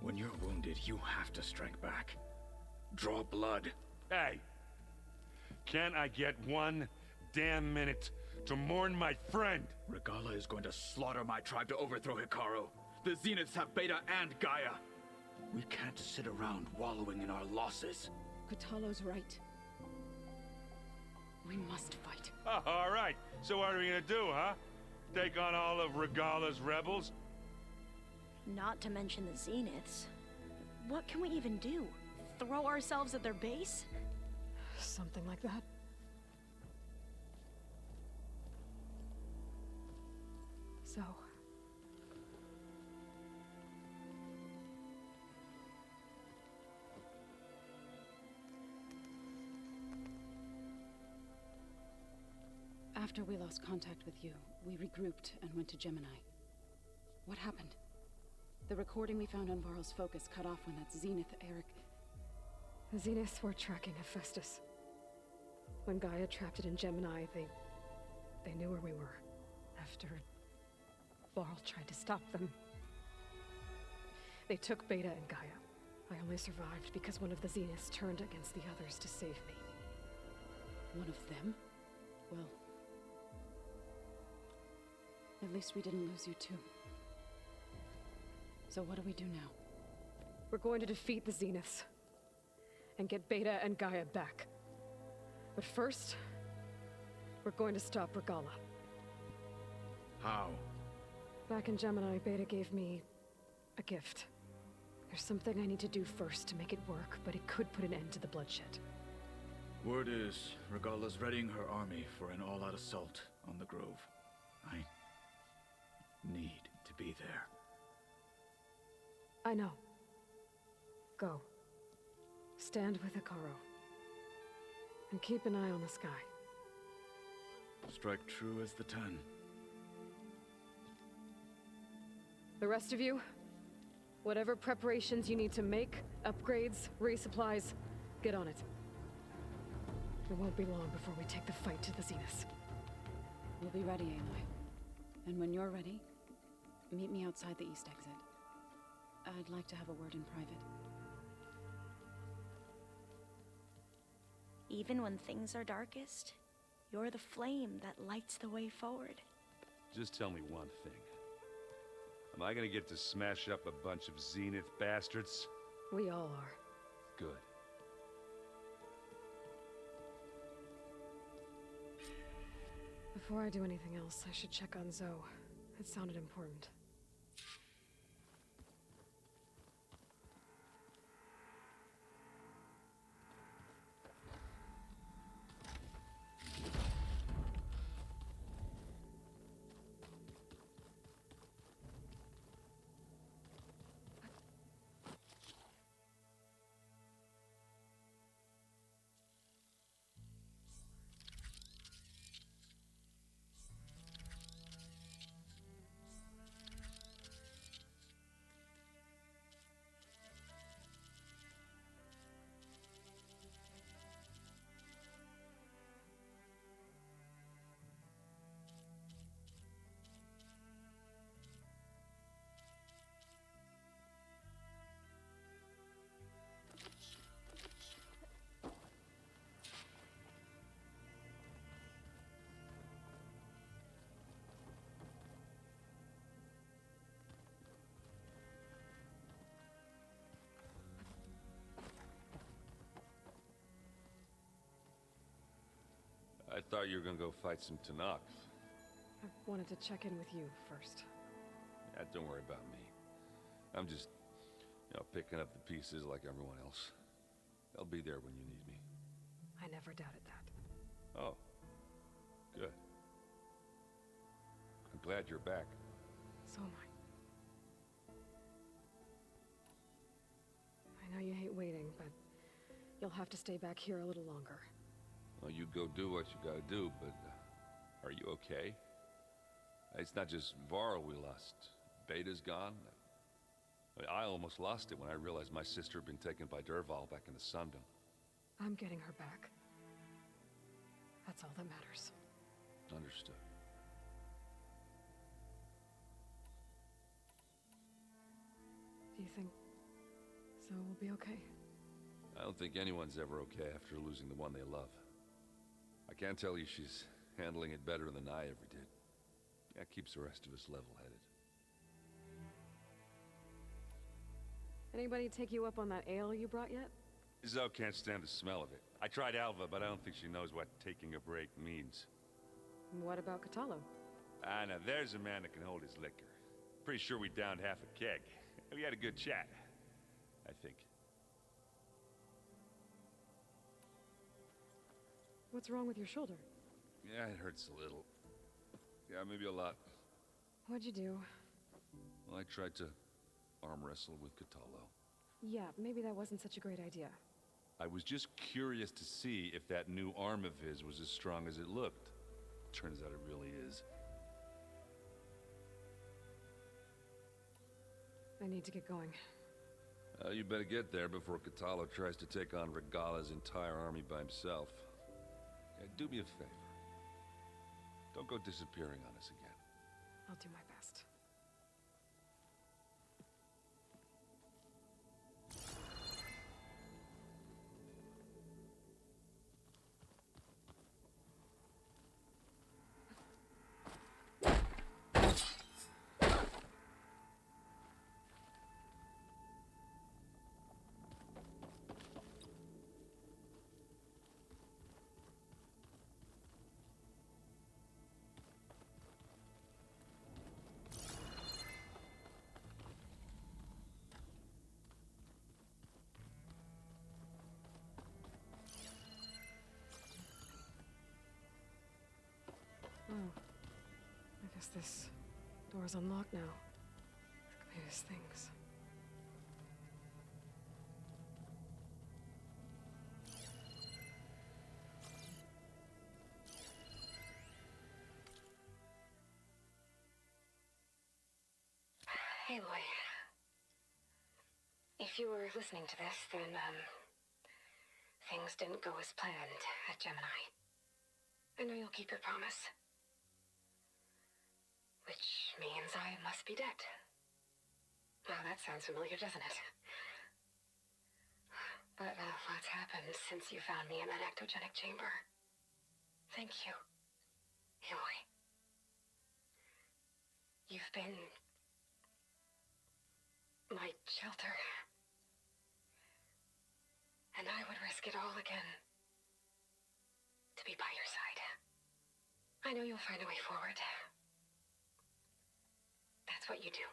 When you're wounded, you have to strike back. Draw blood. Hey! Can't I get one damn minute to mourn my friend? Regala is going to slaughter my tribe to overthrow Hikaru. The Zeniths have Beta and Gaia. We can't sit around wallowing in our losses. Kotallo's right. We must fight. All right, so what are we gonna do, huh? Take on all of Regala's rebels? Not to mention the Zeniths. What can we even do? Throw ourselves at their base? Something like that. So... After we lost contact with you, we regrouped and went to Gemini. What happened? The recording we found on Varl's focus cut off when that Zenith Eric... The Zeniths were tracking Hephaestus. When Gaia trapped it in Gemini, they knew where we were. After Varl tried to stop them. They took Beta and Gaia. I only survived because one of the Zeniths turned against the others to save me. One of them? Well... at least we didn't lose you too. So what do we do now? We're going to defeat the Zeniths. And get Beta and Gaia back. But first... we're going to stop Regala. How? Back in Gemini, Beta gave me... a gift. There's something I need to do first to make it work, but it could put an end to the bloodshed. Word is, Regala's readying her army for an all-out assault on the Grove. I need to be there. I know. Go. Stand with Hikaru. And keep an eye on the sky. Strike true as the 10. The rest of you, whatever preparations you need to make, upgrades, resupplies, get on it. It won't be long before we take the fight to the Zeniths. We'll be ready, Aloy. And when you're ready, meet me outside the east exit. I'd like to have a word in private. Even when things are darkest, you're the flame that lights the way forward. Just tell me one thing. Am I gonna get to smash up a bunch of Zenith bastards? We all are. Good. Before I do anything else, I should check on Zoe. It sounded important. I thought you were gonna go fight some Tanakh. I wanted to check in with you first. Yeah, don't worry about me. I'm just, picking up the pieces like everyone else. I'll be there when you need me. I never doubted that. Oh. Good. I'm glad you're back. So am I. I know you hate waiting, but you'll have to stay back here a little longer. Well, you go do what you gotta do, but are you okay? It's not just Varl we lost. Beta's gone. I almost lost it when I realized my sister had been taken by Dervahl back in the Sundom. I'm getting her back. That's all that matters. Understood. Do you think So we'll be okay. I don't think anyone's ever okay after losing the one they love. I can't tell you she's handling it better than I ever did. That keeps the rest of us level-headed. Anybody take you up on that ale you brought yet? Zoe can't stand the smell of it. I tried Alva, but I don't think she knows what taking a break means. What about Catallo? Ah, now there's a man that can hold his liquor. Pretty sure we downed half a keg. We had a good chat, I think. What's wrong with your shoulder? Yeah, it hurts a little. Yeah, maybe a lot. What'd you do? Well, I tried to arm wrestle with Catallo. Yeah, maybe that wasn't such a great idea. I was just curious to see if that new arm of his was as strong as it looked. Turns out it really is. I need to get going. You better get there before Catallo tries to take on Regala's entire army by himself. Yeah, do me a favor. Don't go disappearing on us again. I'll do my best. Oh. I guess this door's unlocked now. Look at these things. Hey, Loy. If you were listening to this, then, things didn't go as planned at Gemini. I know you'll keep your promise. Which means I must be dead. Well, that sounds familiar, doesn't it? But, what's happened since you found me in that ectogenic chamber? Thank you, Aloy. You've been my shelter. And I would risk it all again to be by your side. I know you'll find a way forward. That's what you do.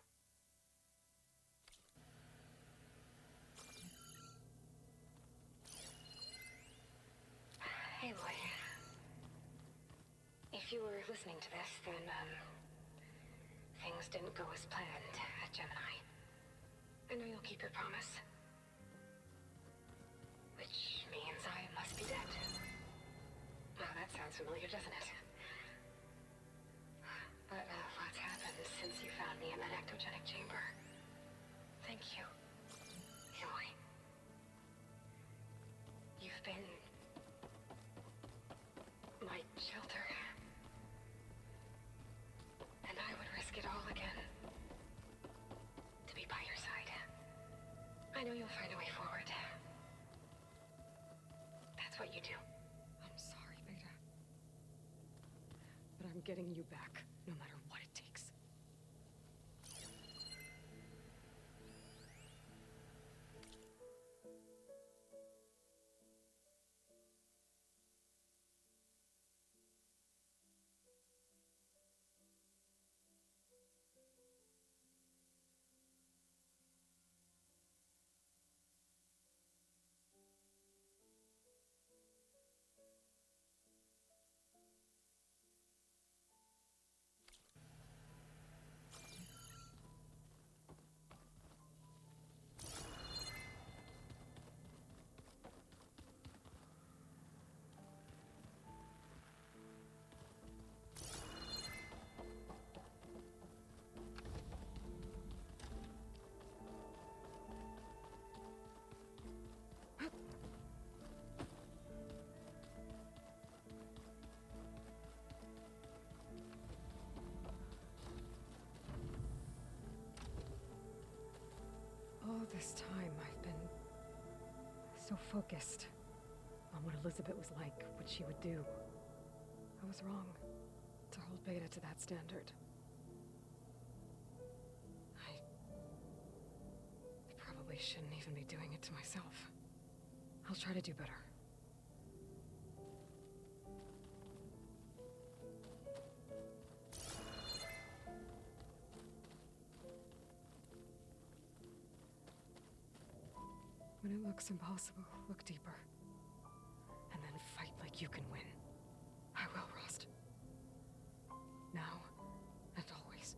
Hey, Loy. If you were listening to this, then, things didn't go as planned at Gemini. I know you'll keep your promise. Which means I must be dead. Well, that sounds familiar, doesn't it? But, what's happened since you found me in that ectogenic chamber? Thank you, Aloy. You've been my shelter. And I would risk it all again to be by your side. I know you'll find a way forward. That's what you do. I'm sorry, Beta. But I'm getting you back, no matter what it takes. this time, I've been so focused on what Elizabeth was like, what she would do. I was wrong to hold Beta to that standard. I probably shouldn't even be doing it to myself. I'll try to do better. When it looks impossible, look deeper. And then fight like you can win. I will, Rost. Now and always.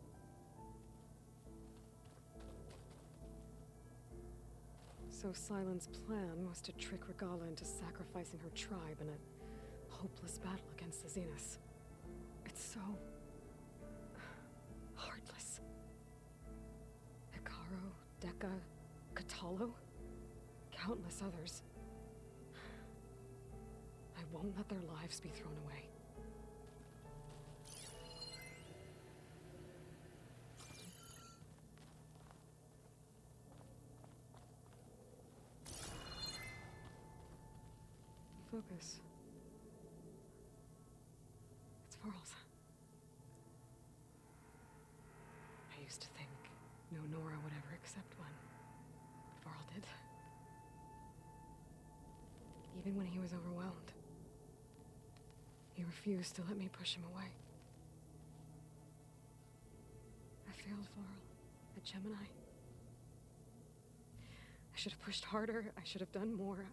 So Sylens' plan was to trick Regala into sacrificing her tribe in a hopeless battle against the Zeniths. It's so... heartless. Hikaru, Dekka, Katalo? Countless others. I won't let their lives be thrown away. Focus. It's Varl's. I used to think no Nora would ever accept one. But Varl did. Even when he was overwhelmed. He refused to let me push him away. I failed Varl at Gemini. I should have pushed harder. I should have done more.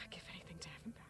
I'd give anything to have him back.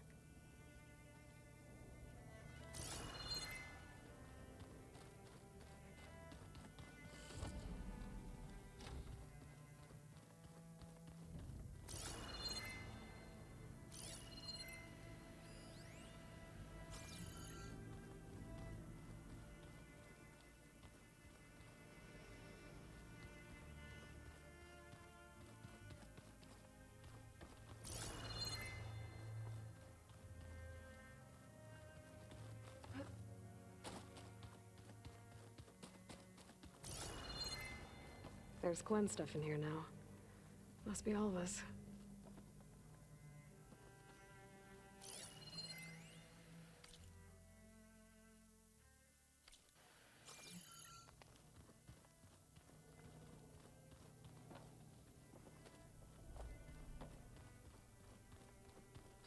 There's Gwen stuff in here now. Must be all of us.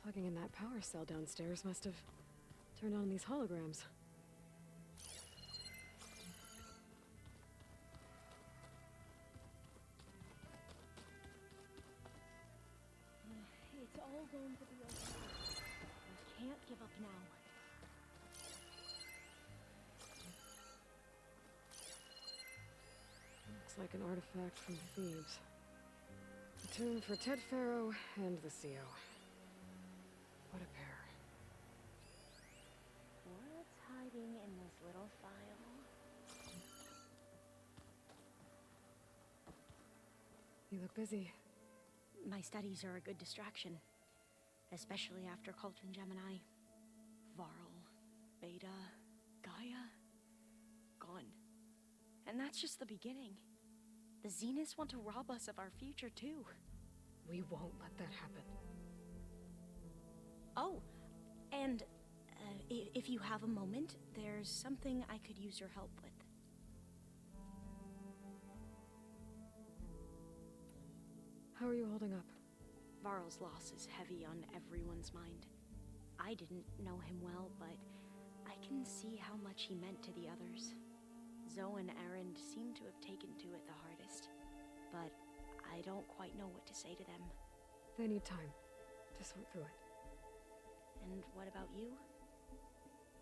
Plugging in that power cell downstairs must have turned on these holograms. It's all going to be okay. We can't give up now. Looks like an artifact from Thebes. A tomb for Ted Pharaoh and the CO. What a pair. What's hiding in this little file? You look busy. My studies are a good distraction. Especially after Cult and Gemini. Varl, Beta, Gaia. Gone. And that's just the beginning. The Zeniths want to rob us of our future, too. We won't let that happen. Oh, and if you have a moment, there's something I could use your help with. How are you holding up? Varl's loss is heavy on everyone's mind. I didn't know him well, but I can see how much he meant to the others. Zoe and Erend seem to have taken to it the hardest, but I don't quite know what to say to them. They need time to sort through it. And what about you?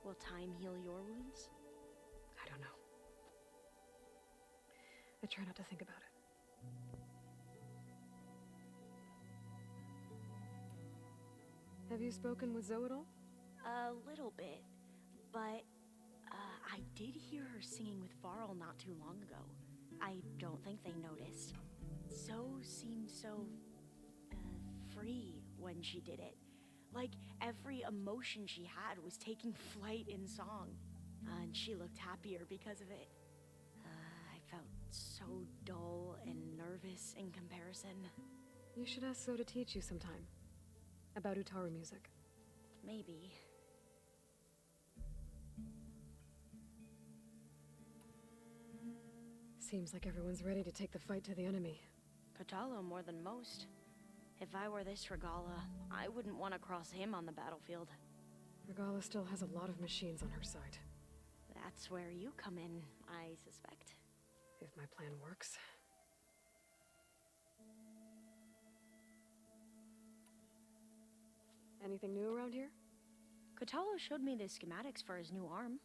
Will time heal your wounds? I don't know. I try not to think about it. Have you spoken with Zoe at all? A little bit, but I did hear her singing with Varl not too long ago. I don't think they noticed. Zoe seemed so free when she did it. Like every emotion she had was taking flight in song. And she looked happier because of it. I felt dull and nervous in comparison. You should ask Zo to teach you sometime. About Utaru music. Maybe. Seems like everyone's ready to take the fight to the enemy. Patalo more than most. If I were this Regala, I wouldn't want to cross him on the battlefield. Regala still has a lot of machines on her side. That's where you come in, I suspect. If my plan works. Anything new around here? Kotalo showed me the schematics for his new arm.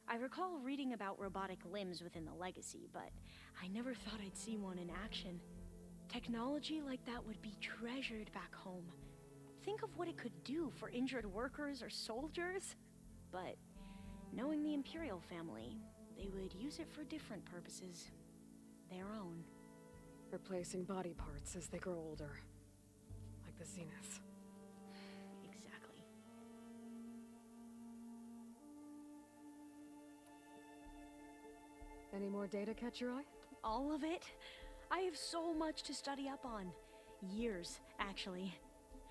I recall reading about robotic limbs within the Legacy, but I never thought I'd see one in action. Technology like that would be treasured back home. Think of what it could do for injured workers or soldiers. But knowing the Imperial family, they would use it for different purposes. Their own. Replacing body parts as they grow older. Like the Zeniths. Exactly. Any more data catch your eye? All of it? I have so much to study up on. Years, actually.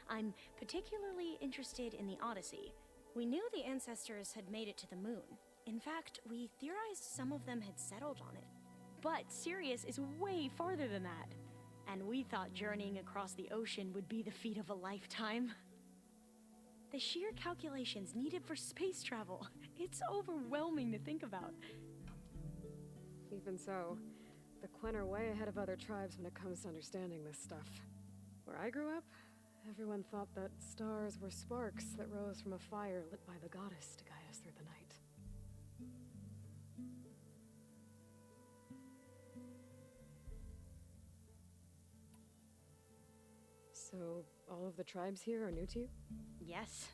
I'm particularly interested in the Odyssey. We knew the ancestors had made it to the moon. In fact, we theorized some of them had settled on it. But Sirius is way farther than that. And we thought journeying across the ocean would be the feat of a lifetime. The sheer calculations needed for space travel, it's overwhelming to think about. Even so, the Quen are way ahead of other tribes when it comes to understanding this stuff. Where I grew up, everyone thought that stars were sparks that rose from a fire lit by the goddess to guide us through the night. So, all of the tribes here are new to you? Yes,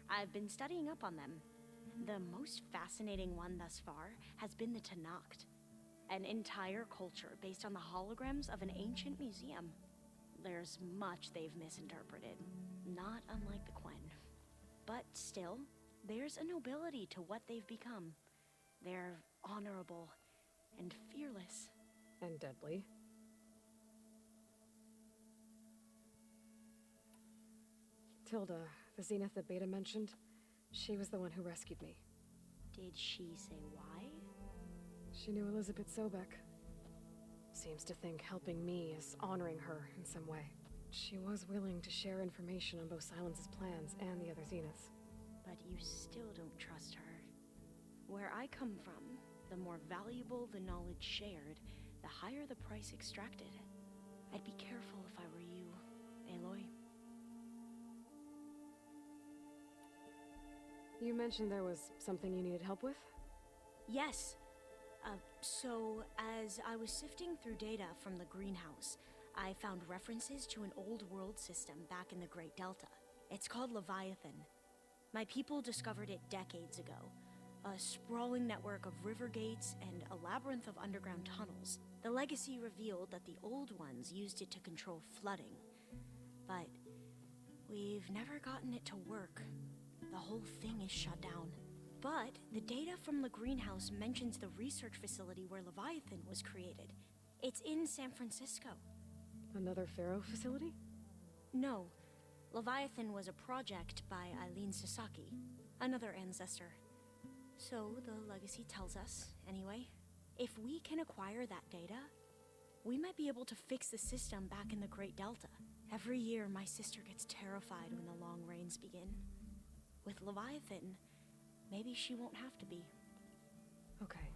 I've been studying up on them. The most fascinating one thus far has been the Tanacht, an entire culture based on the holograms of an ancient museum. There's much they've misinterpreted, not unlike the Quen. But still, there's a nobility to what they've become. They're honorable and fearless. And deadly. Tilda, the Zenith that Beta mentioned, she was the one who rescued me. Did she say why? She knew Elizabeth Sobek. Seems to think helping me is honoring her in some way. She was willing to share information on both Silence's plans and the other Zeniths. But you still don't trust her. Where I come from, the more valuable the knowledge shared, the higher the price extracted. I'd be careful if I were you, Aloy. You mentioned there was something you needed help with? Yes. So, as I was sifting through data from the greenhouse, I found references to an old world system back in the Great Delta. It's called Leviathan. My people discovered it decades ago. A sprawling network of river gates and a labyrinth of underground tunnels. The Legacy revealed that the old ones used it to control flooding. But we've never gotten it to work. The whole thing is shut down. But the data from the greenhouse mentions the research facility where Leviathan was created. It's in San Francisco. Another Pharaoh facility? No. Leviathan was a project by Eileen Sasaki, another ancestor. So the Legacy tells us, anyway. If we can acquire that data, we might be able to fix the system back in the Great Delta. Every year, my sister gets terrified when the long rains begin. With Leviathan, maybe she won't have to be. Okay.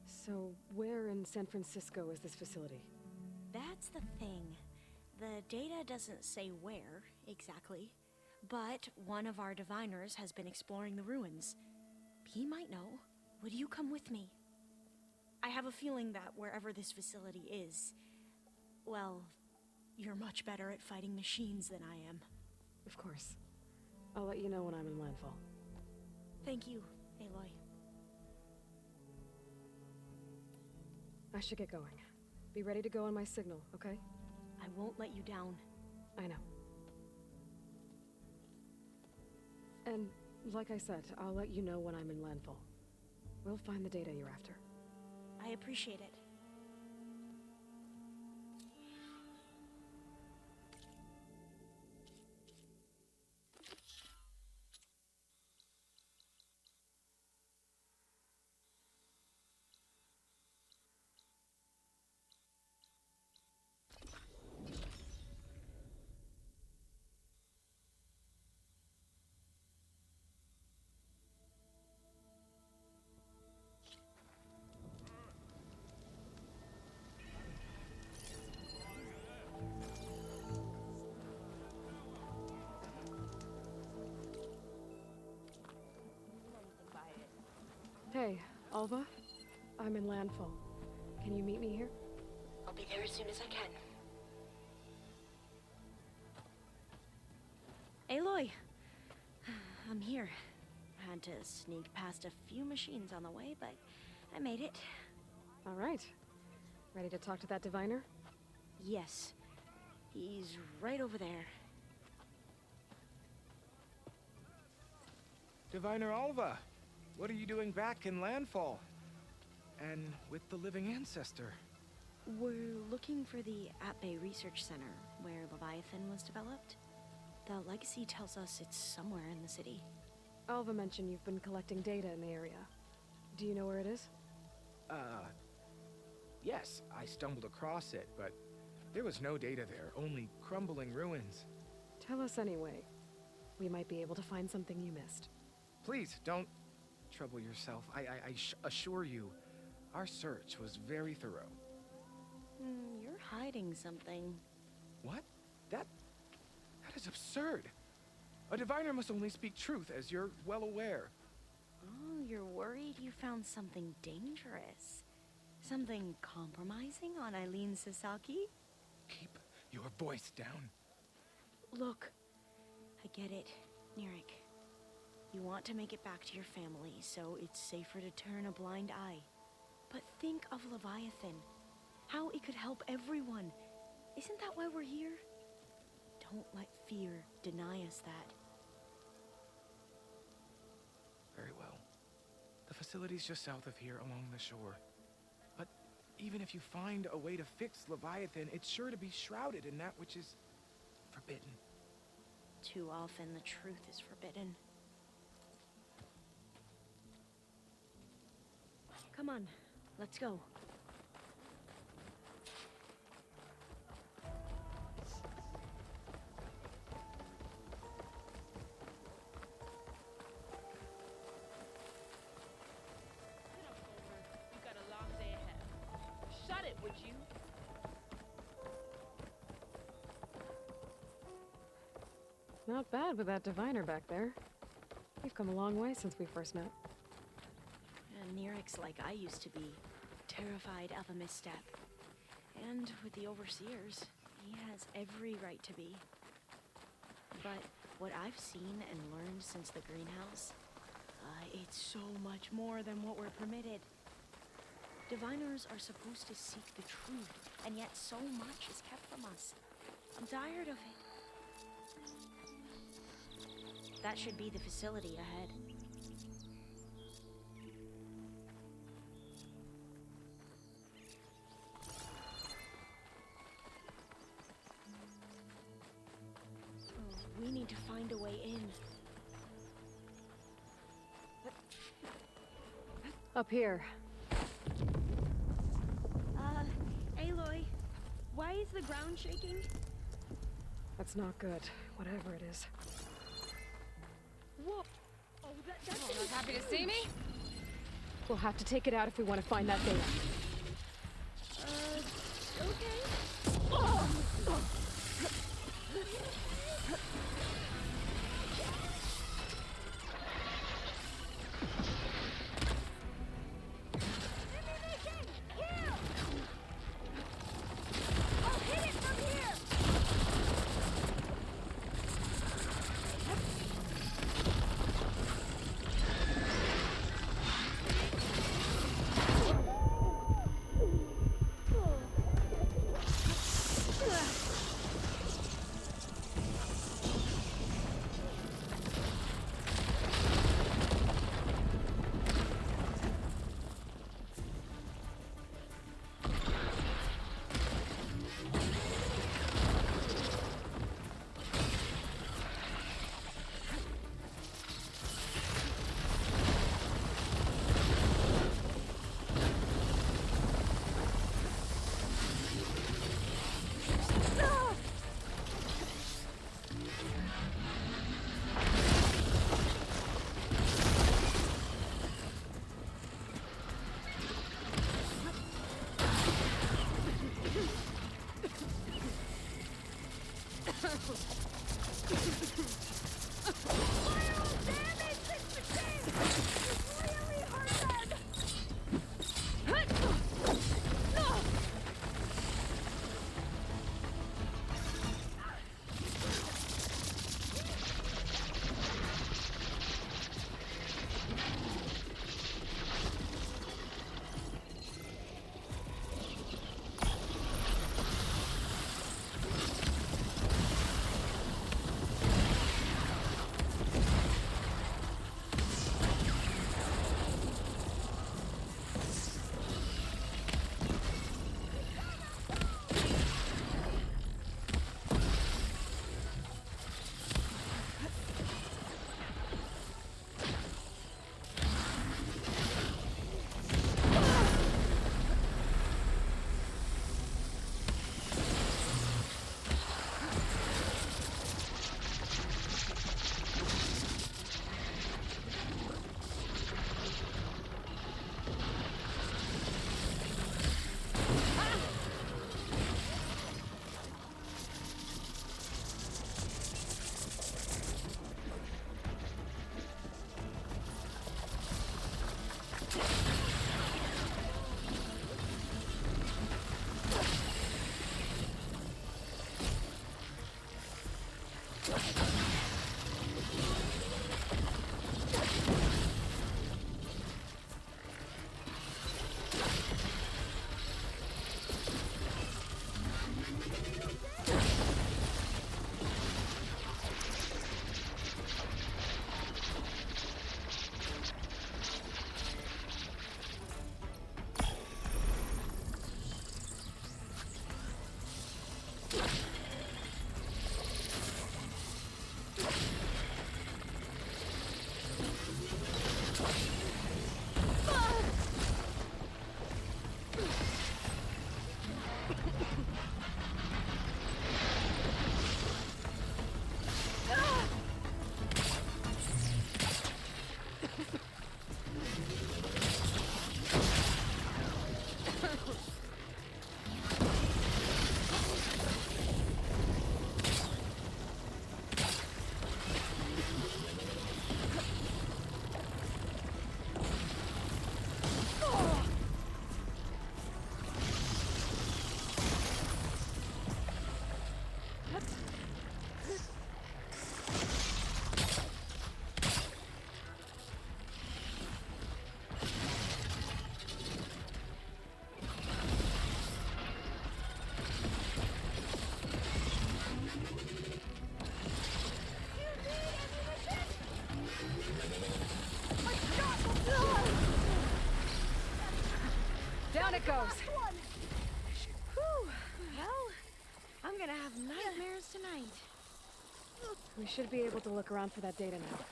So, where in San Francisco is this facility? That's the thing. The data doesn't say where, exactly. But one of our diviners has been exploring the ruins. He might know. Would you come with me? I have a feeling that wherever this facility is, well, you're much better at fighting machines than I am. Of course. I'll let you know when I'm in landfall. Thank you, Aloy. I should get going. Be ready to go on my signal, okay? I won't let you down. I know. And, like I said, I'll let you know when I'm in landfall. We'll find the data you're after. I appreciate it. Hey, Alva? I'm in landfall. Can you meet me here? I'll be there as soon as I can. Aloy! I'm here. Had to sneak past a few machines on the way, but I made it. All right. Ready to talk to that diviner? Yes. He's right over there. Diviner Alva, what are you doing back in Landfall? And with the living ancestor? We're looking for the At-Bay Research Center, where Leviathan was developed. The legacy tells us it's somewhere in the city. Alva mentioned you've been collecting data in the area. Do you know where it is? Yes, I stumbled across it, but there was no data there, only crumbling ruins. Tell us anyway. We might be able to find something you missed. Please, don't trouble yourself. I assure you, our search was very thorough. You're hiding something. What? That is absurd. A diviner must only speak truth, as you're well aware. Oh, you're worried you found something dangerous. Something compromising on Eileen Sasaki? Keep your voice down. Look, I get it, Nirik. You want to make it back to your family, so it's safer to turn a blind eye. But think of Leviathan. How it could help everyone. Isn't that why we're here? Don't let fear deny us that. Very well. The facility's just south of here along the shore. But even if you find a way to fix Leviathan, it's sure to be shrouded in that which is forbidden. Too often the truth is forbidden. Come on, let's go. You got a long day ahead. Shut it, would you? Not bad with that diviner back there. We've come a long way since we first met. And Nirik's like I used to be, terrified of a misstep. And with the Overseers, he has every right to be. But what I've seen and learned since the greenhouse, it's so much more than what we're permitted. Diviners are supposed to seek the truth, and yet so much is kept from us. I'm tired of it. That should be the facility ahead. Oh, we need to find a way in. Up here. Aloy, why is the ground shaking? That's not good, whatever it is. Whoa! Oh, that's Not happy to see me? We'll have to take it out if we want to find that data. Okay. I'll hit it from here! We should be able to look around for that data now.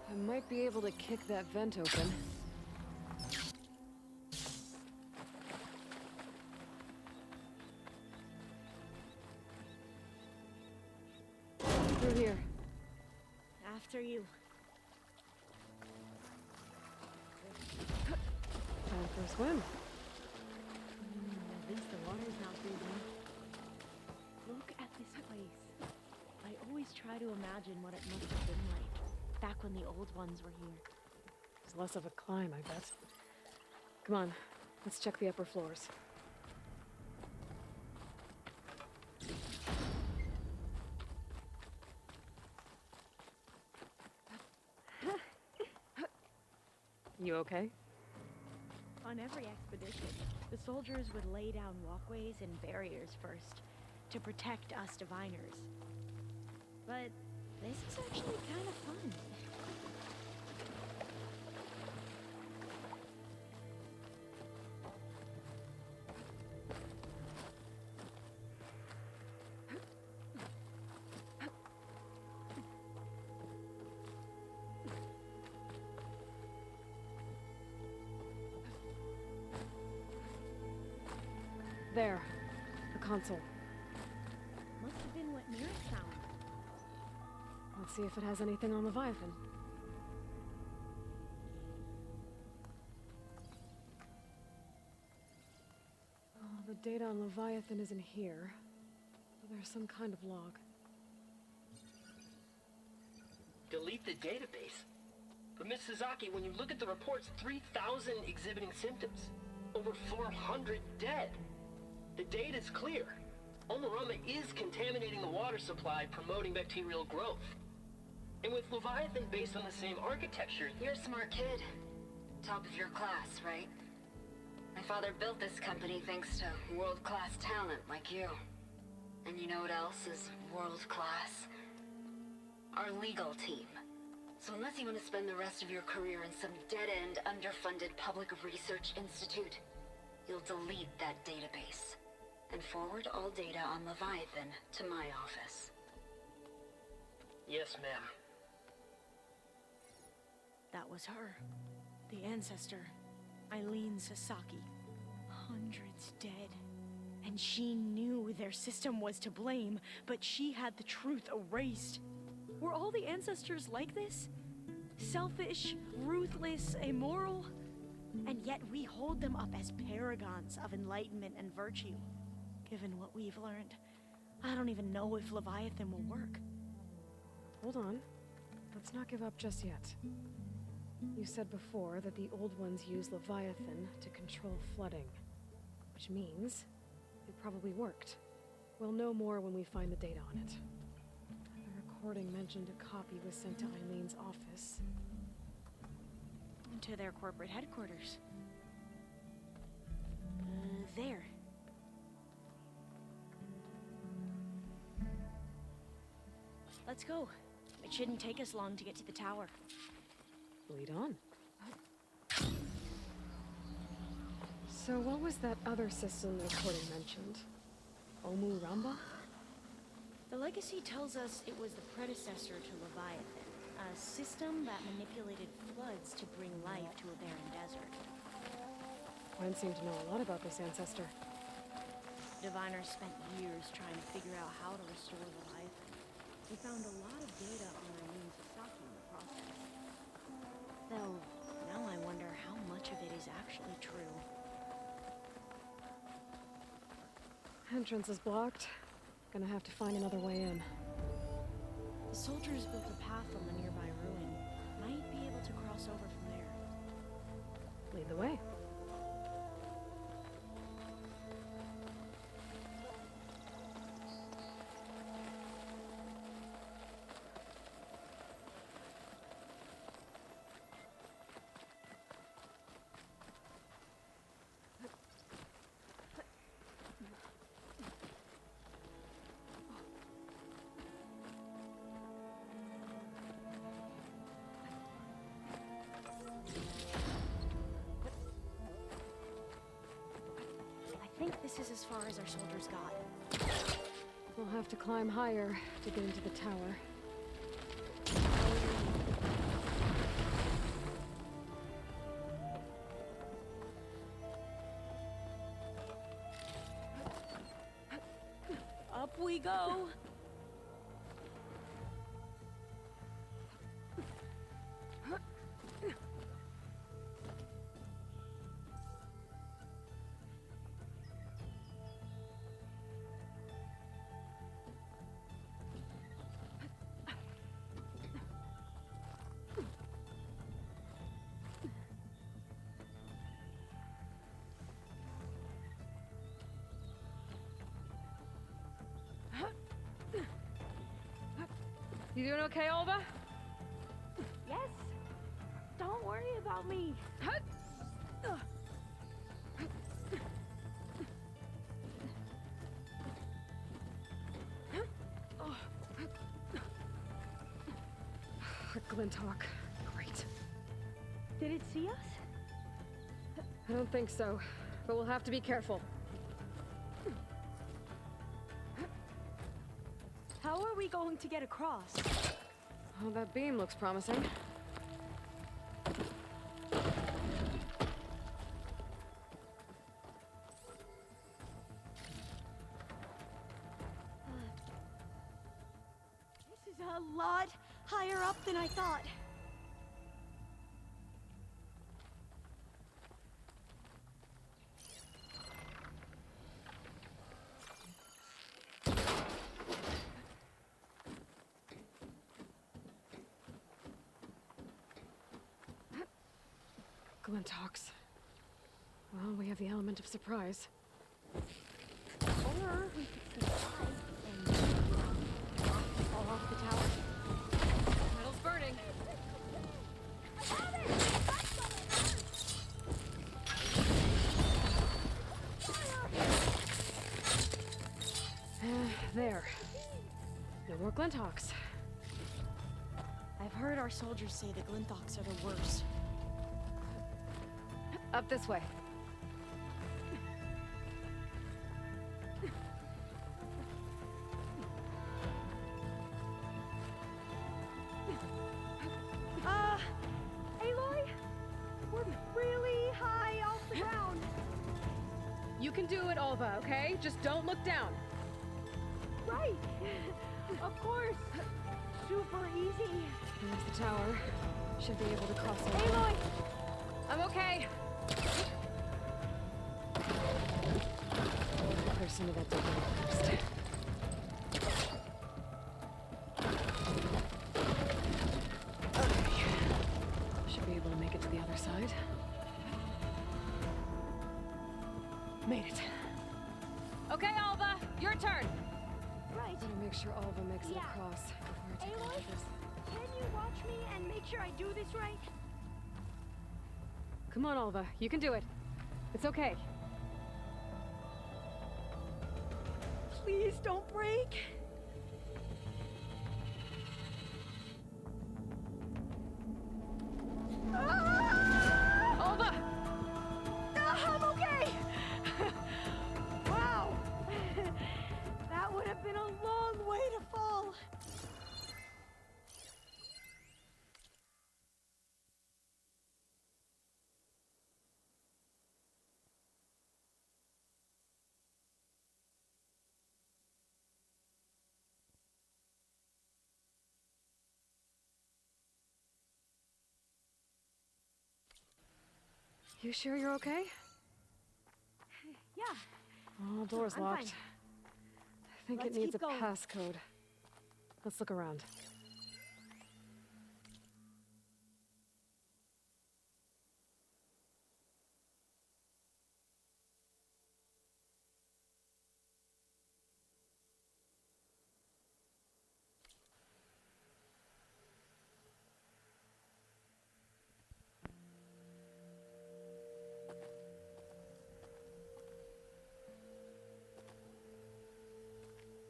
I might be able to kick that vent open. Through here. After you. Time for a swim. At least the water's not freezing. Look at this place. I always try to imagine what it must have been like back when the old ones were here. It's less of a climb, I bet. Come on, let's check the upper floors. You okay? On every expedition, the soldiers would lay down walkways and barriers first to protect us diviners. But this is actually kind of fun. There, the console. Must have been what Merrick found. Let's see if it has anything on Leviathan. Oh, the data on Leviathan isn't here. There's some kind of log. Delete the database? But Miss Sasaki, when you look at the reports, 3,000 exhibiting symptoms. Over 400 dead. The data's clear. Omarama is contaminating the water supply, promoting bacterial growth. And with Leviathan based on the same architecture... You're a smart kid. Top of your class, right? My father built this company thanks to world-class talent like you. And you know what else is world-class? Our legal team. So unless you want to spend the rest of your career in some dead-end, underfunded public research institute, you'll delete that database and forward all data on Leviathan to my office. Yes, ma'am. That was her. The ancestor, Eileen Sasaki. Hundreds dead. And she knew their system was to blame, but she had the truth erased. Were all the ancestors like this? Selfish, ruthless, immoral? And yet we hold them up as paragons of enlightenment and virtue. Given what we've learned, I don't even know if Leviathan will work. Hold on. Let's not give up just yet. You said before that the old ones use Leviathan to control flooding. Which means it probably worked. We'll know more when we find the data on it. The recording mentioned a copy was sent to Eileen's office. To their corporate headquarters. There. Let's go. It shouldn't take us long to get to the tower. Lead on. So what was that other system the recording mentioned? Omu Ramba? The legacy tells us it was the predecessor to Leviathan, a system that manipulated floods to bring life to a barren desert. Quen seemed to know a lot about this ancestor. Diviners spent years trying to figure out how to restore Leviathan. We found a lot of data on Eileen Sasaki in the process. Though, now true. Entrance is blocked. Gonna have to find another way in. The soldiers built a path on the nearby ruin. Might be able to cross over from there. Lead the way. I think this is as far as our soldiers got. We'll have to climb higher to get into the tower. Up we go! You doing okay, Alva? Yes! Don't worry about me! Glinthawk. Great. Did it see us? I don't think so, but we'll have to be careful. How are we going to get across? Oh, that beam looks promising. This is a lot higher up than I thought. Glinthawks. Well, we have the element of surprise. Or we could survive and fall off the tower. Metal's burning. There. No more Glinthawks. I've heard our soldiers say the Glinthawks are the worst. Up this way. Aloy? We're really high off the ground. You can do it, Alva, okay? Just don't look down. Right. Of course. Super easy. There's the tower. Should be able to cross over. Aloy! I'm okay. Clear some of that debris first. Okay. Should be able to make it to the other side. Made it. Okay, Alva, your turn. Right. Gotta make sure Alva makes it Yeah. across before I take Aloy? off this. Can you watch me and make sure I do this right? Come on, Alva. You can do it. It's okay. Please don't break. Alva! I'm okay. Wow. That would have been a long way to fall. You sure you're okay? Yeah. Oh, door's I'm locked. fine. I think Let's it needs a keep going. passcode. Let's look around.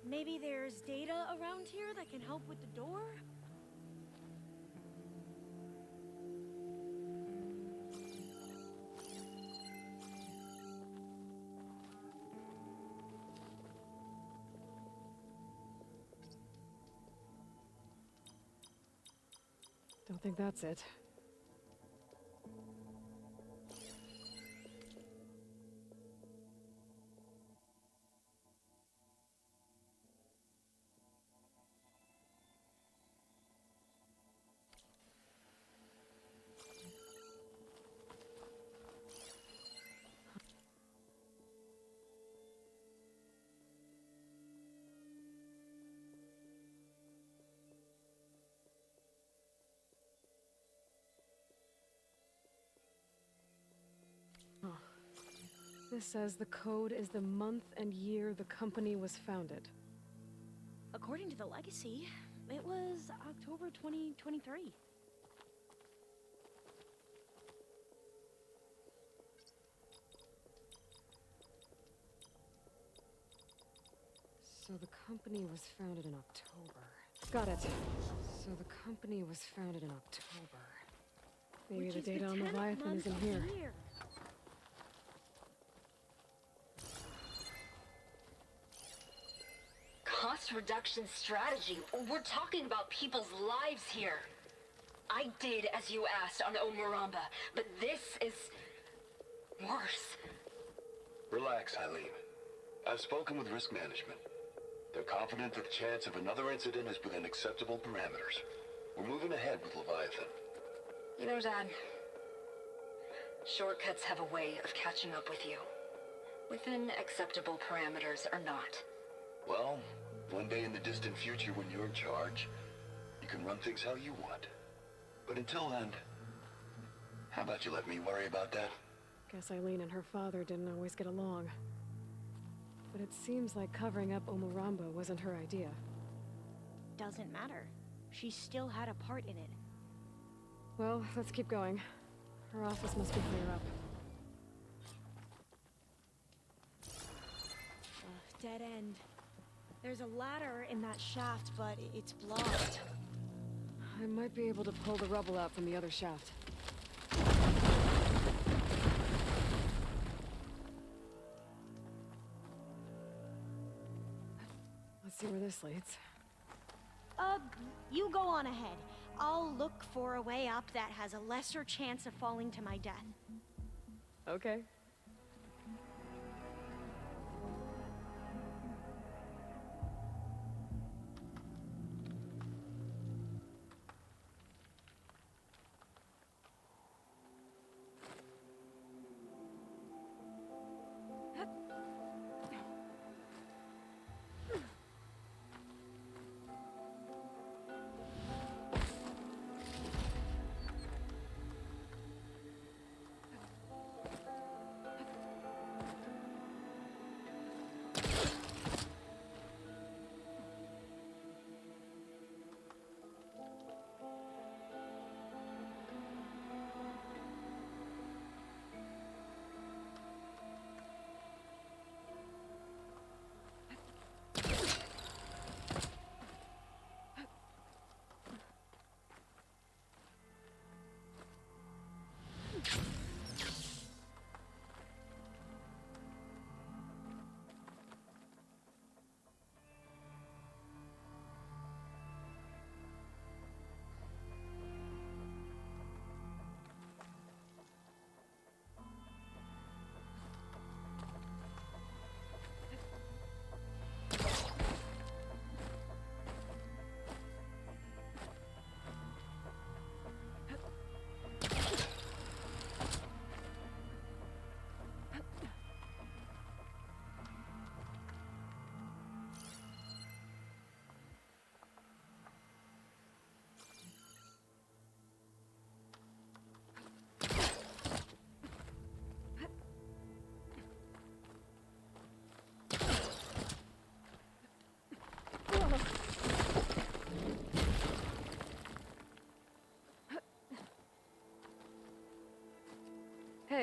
Maybe there's data around here that can help with the door? Don't think that's it. This says the code is the month and year the company was founded. According to the legacy, it was October 2023. So the company was founded in October. Got it. So the company was founded in October. Maybe Which the is data on 10th Leviathan month is in of the here. year. Cost reduction strategy. We're talking about people's lives here. I did as you asked on Omuramba, but this is worse. Relax, Eileen. I've spoken with risk management. They're confident that the chance of another incident is within acceptable parameters. We're moving ahead with Leviathan. You know, Dad, shortcuts have a way of catching up with you. Within acceptable parameters or not. Well, one day in the distant future when you're in charge, you can run things how you want. But until then, how about you let me worry about that? Guess Eileen and her father didn't always get along. But it seems like covering up Omuramba wasn't her idea. Doesn't matter. She still had a part in it. Well, let's keep going. Her office must be higher up. Dead end. There's a ladder in that shaft, but it's blocked. I might be able to pull the rubble out from the other shaft. Let's see where this leads. You go on ahead. I'll look for a way up that has a lesser chance of falling to my death. Okay.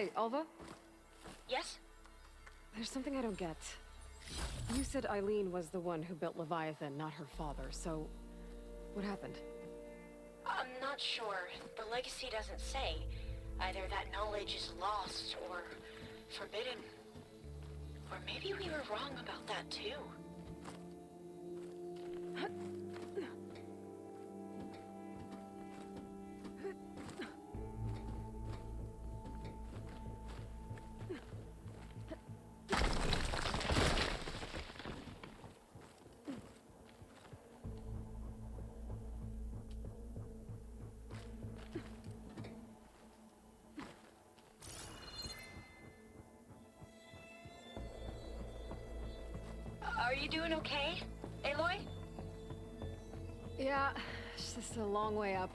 Hey, Alva? Yes? There's something I don't get. You said Eileen was the one who built Leviathan, not her father, so... what happened? I'm not sure. The legacy doesn't say. Either that knowledge is lost or forbidden. Or maybe we were wrong about that too. Are you doing okay, Aloy? Yeah, it's just a long way up.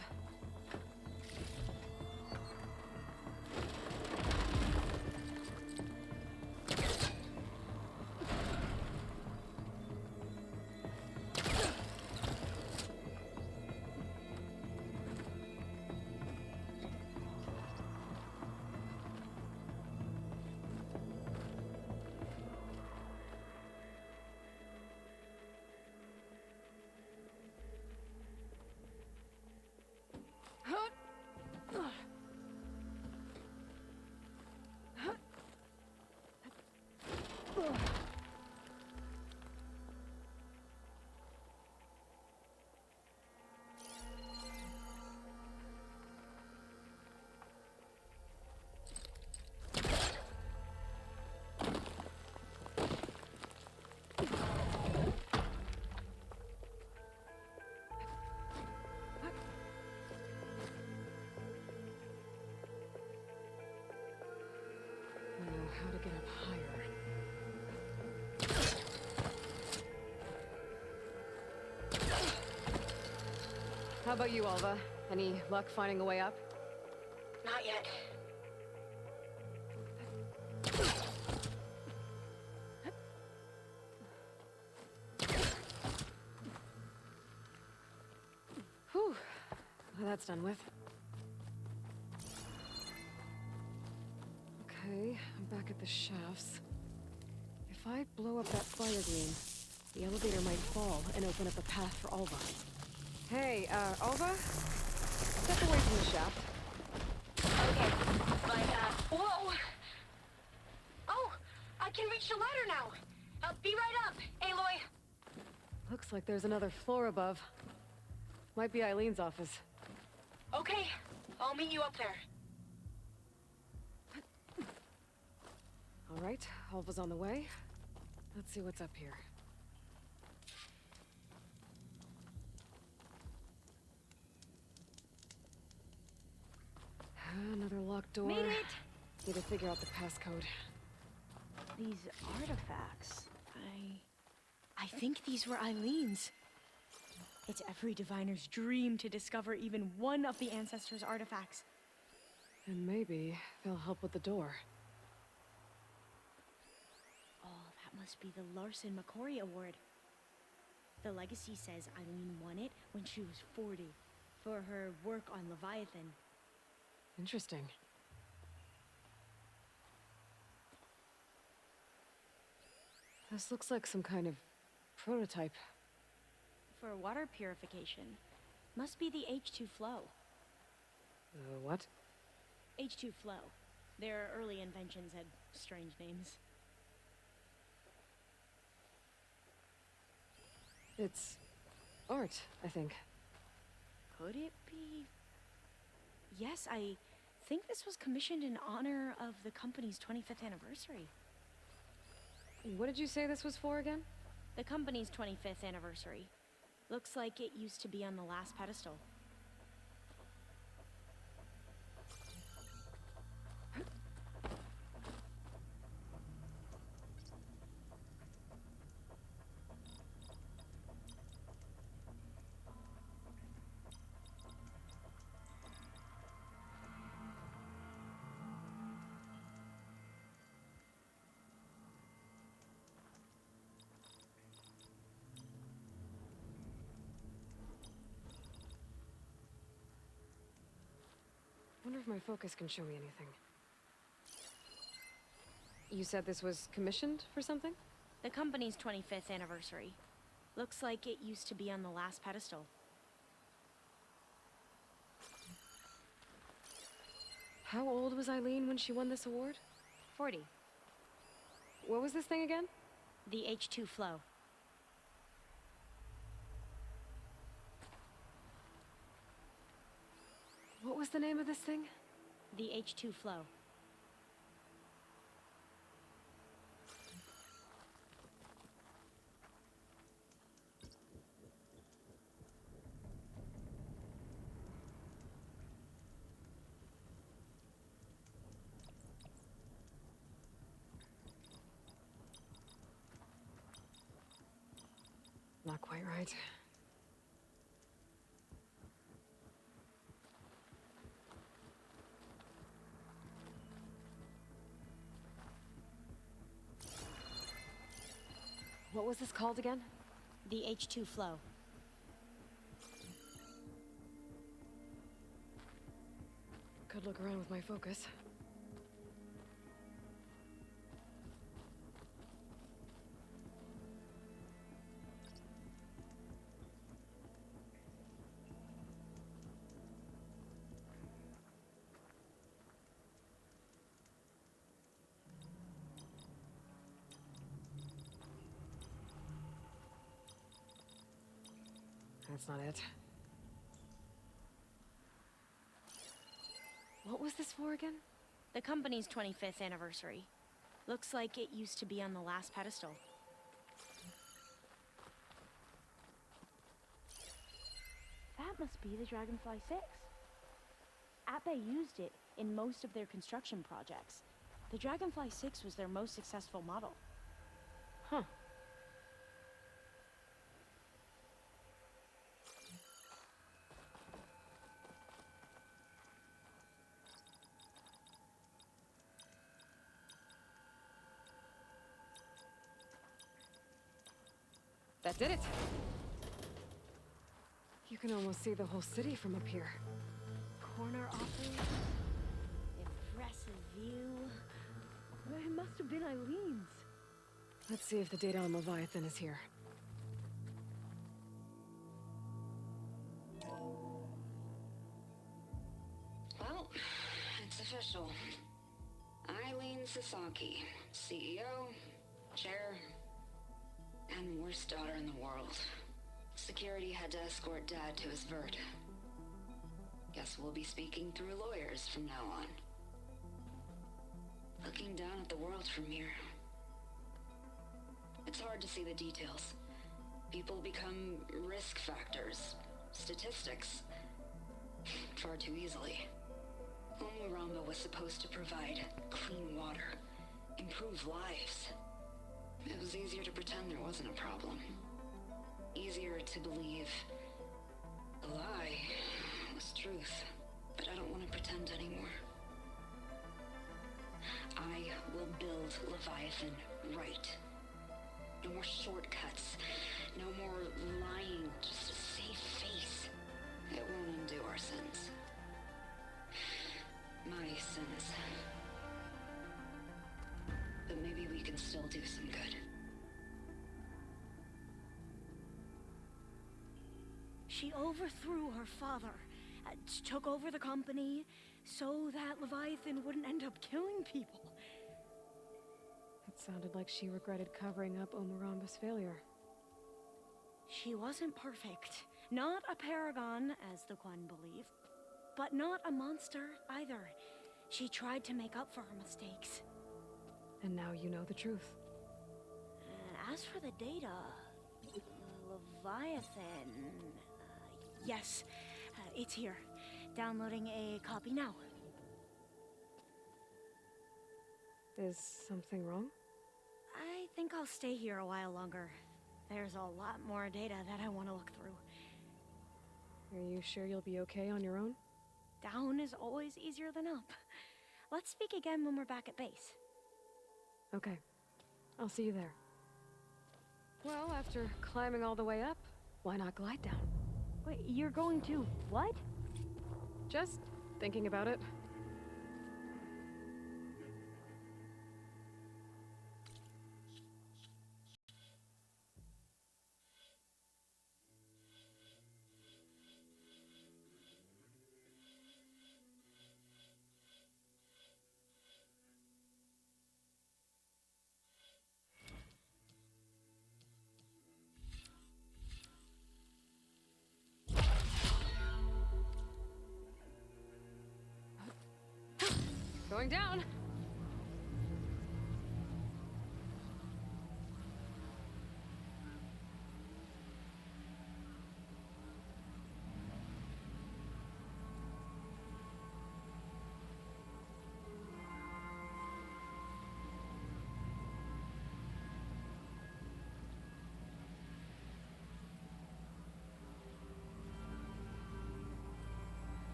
How to get up higher. How about you, Alva? Any luck finding a way up? Not yet. Whew. Well, that's done with. Okay, I'm back at the shafts. If I blow up that fire green, the elevator might fall and open up a path for Alva. Hey, Alva? Step away from the shaft. Okay, but, whoa! Oh, I can reach the ladder now! I'll be right up, Aloy! Looks like there's another floor above. Might be Eileen's office. Okay, I'll meet you up there. All right, Alva's on the way. Let's see what's up here. Another locked door. Made it! Need to figure out the passcode. These artifacts, I think these were Eileen's. It's every diviner's dream to discover even one of the ancestors' artifacts. And maybe they'll help with the door. Oh, that must be the Larson McCory Award. The legacy says Eileen won it when she was 40 for her work on Leviathan. Interesting. This looks like some kind of prototype. For water purification. Must be the H2 flow. What? H2 flow. Their early inventions had strange names. It's art, I think. Could it be? Yes, I think this was commissioned in honor of the company's 25th anniversary. What did you say this was for again? The company's 25th anniversary. Looks like it used to be on the last pedestal. Wonder if my focus can show me anything. You said this was commissioned for something? The company's 25th anniversary. Looks like it used to be on the last pedestal. How old was Eileen when she won this award? 40. What was this thing again? The H2 flow. What was the name of this thing? The H2 flow. Not quite right. What was this called again? The H2 flow. Could look around with my focus. That's not it. What was this for again? The company's 25th anniversary. Looks like it used to be on the last pedestal. That must be the Dragonfly 6. Ape used it in most of their construction projects. The Dragonfly 6 was their most successful model. Huh. That did it! You can almost see the whole city from up here. Corner office. Impressive view. It must have been Eileen's. Let's see if the data on Leviathan is here. Well, it's official. Eileen Sasaki, CEO, chair, and worst daughter in the world. Security had to escort Dad to his vert. Guess we'll be speaking through lawyers from now on. Looking down at the world from here. It's hard to see the details. People become risk factors, statistics, far too easily. Omuramba was supposed to provide clean water, improve lives. It was easier to pretend there wasn't a problem. Easier to believe a lie was truth. But I don't want to pretend anymore. I will build Leviathan right. No more shortcuts. No more lying just to save face. It won't undo our sins. My sins. But maybe we can still do some good. She overthrew her father, took over the company, so that Leviathan wouldn't end up killing people. It sounded like she regretted covering up Omuramba's failure. She wasn't perfect. Not a paragon, as the Quan believe, but not a monster either. She tried to make up for her mistakes. And now you know the truth. As for the data, Leviathan... yes, it's here. Downloading a copy now. Is something wrong? I think I'll stay here a while longer. There's a lot more data that I want to look through. Are you sure you'll be okay on your own? Down is always easier than up. Let's speak again when we're back at base. Okay. I'll see you there. Well, after climbing all the way up, why not glide down? Wait, you're going to what? Just thinking about it. Going down.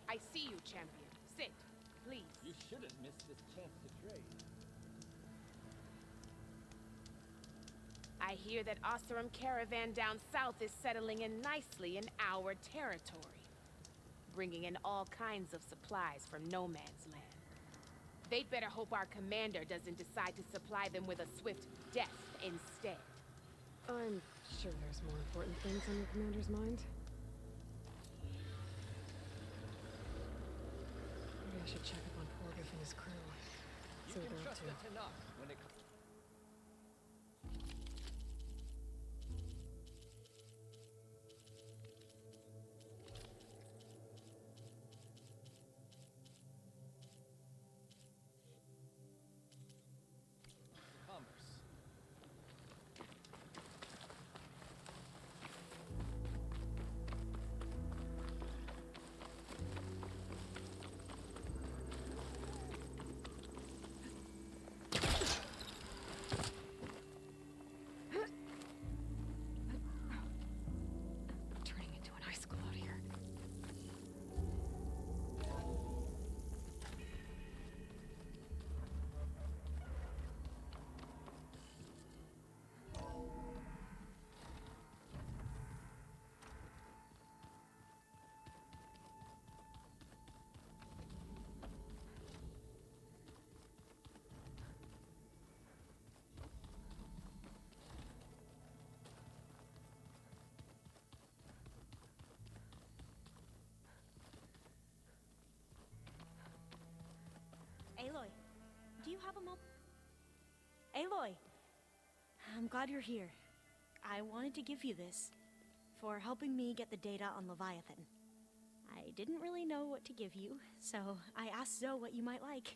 I see you, champion. Sit, please. You shouldn't miss this chance to trade. I hear that Oseram caravan down south is settling in nicely in our territory, bringing in all kinds of supplies from no man's land. They'd better hope our commander doesn't decide to supply them with a swift death instead. I'm sure there's more important things on your commander's mind. Maybe I should check up on Porgif and his crew. See what You can they're up trust to. the Tanakh when it comes. Commerce. Turning into an icicle out here. Aloy, do you have a moment? Aloy, I'm glad you're here. I wanted to give you this for helping me get the data on Leviathan. I didn't really know what to give you, so I asked Zoe what you might like.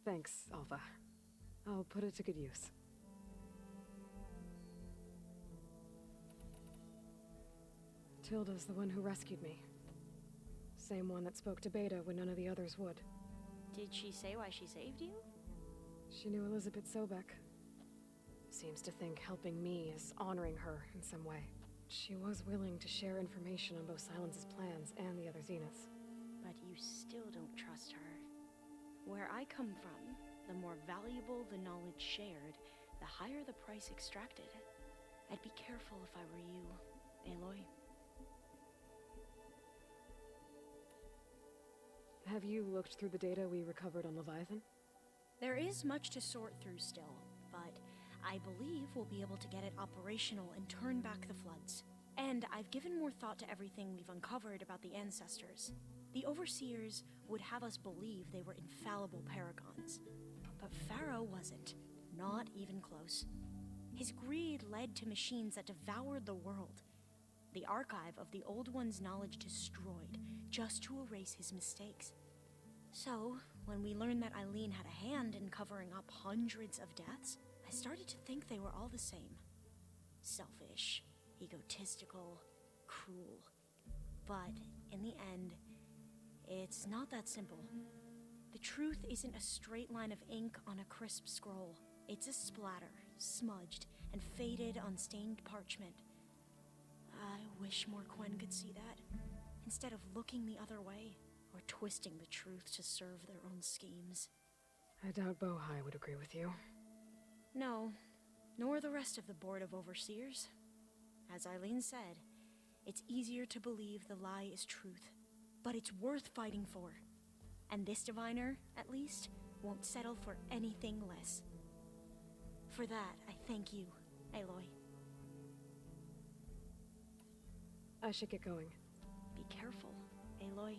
Thanks, Alpha. I'll put it to good use. Tilda's the one who rescued me. Same one that spoke to Beta when none of the others would. Did she say why she saved you? She knew Elizabeth Sobek. Seems to think helping me is honoring her in some way. She was willing to share information on both Silence's plans and the other Zeniths. But you still don't trust her. Where I come from, the more valuable the knowledge shared, the higher the price extracted. I'd be careful if I were you, Aloy. Have you looked through the data we recovered on Leviathan? There is much to sort through still, but I believe we'll be able to get it operational and turn back the floods. And I've given more thought to everything we've uncovered about the ancestors. The Overseers would have us believe they were infallible paragons. But Pharaoh wasn't. Not even close. His greed led to machines that devoured the world. The archive of the Old One's knowledge destroyed, just to erase his mistakes. So, when we learned that Eileen had a hand in covering up hundreds of deaths, I started to think they were all the same. Selfish, egotistical, cruel. But in the end, it's not that simple. The truth isn't a straight line of ink on a crisp scroll. It's a splatter, smudged and faded on stained parchment. I wish more Quen could see that, instead of looking the other way, or twisting the truth to serve their own schemes. I doubt Bohai would agree with you. No, nor the rest of the Board of Overseers. As Eileen said, it's easier to believe the lie is truth, but it's worth fighting for. And this diviner, at least, won't settle for anything less. For that, I thank you, Aloy. I should get going. Be careful, Aloy.